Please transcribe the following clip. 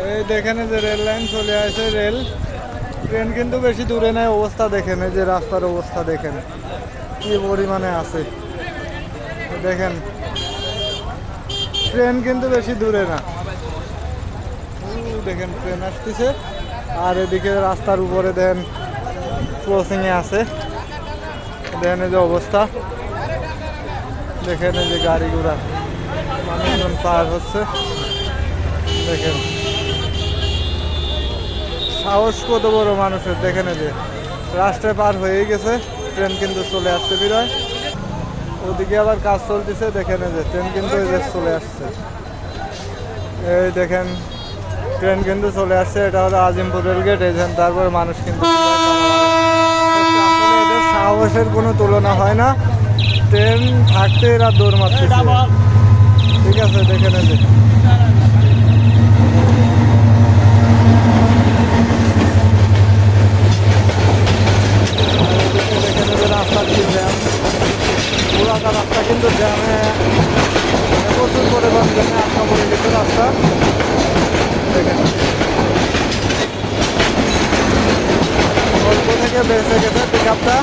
এই দেখেন যে রেল লাইন চলে আসে, রেল ট্রেন কিন্তু বেশি দূরে নাই। অবস্থা দেখেন, এই যে রাস্তার অবস্থা দেখেন কি পরিমাণে আছে। দেখেন ট্রেন কিন্তু বেশি দূরে না। দেখেন ট্রেন আসতেছে, আর এদিকে রাস্তার উপরে দেখেন ক্রসিংয়ে আছে। দেখেন এই যে অবস্থা, দেখেন এই যে গাড়ি ঘোড়া মানুষজন পার হচ্ছে। দেখেন সাহস কত বড় মানুষের। দেখেন এই যে রাস্তায় পার হয়ে গেছে, ট্রেন কিন্তু চলে আসছে বিরয়। ওদিকে আবার কাজ চলতেছে। দেখেন এই যে ট্রেন কিন্তু এই যে চলে আসছে। এই দেখেন ট্রেন কিন্তু চলে আসছে। এটা হলো আজিমপুর রেল গেট। এই দেখেন তারপরে মানুষ কিন্তু আসলে এদের সাহসের কোনো তুলনা হয় না। ট্রেন থাকতে এরা দৌড় মারতেছে। ঠিক আছে, দেখেন এই যে দেখেন এই যে রাস্তার কি জ্যাম, পুরাটা রাস্তা কিন্তু জ্যামে প্রচুর পরিমাণ জ্যামে আটকা পড়ে গেছে রাস্তা। দেখেন অল্প থেকে বেঁচে গেছে পিক আপটা।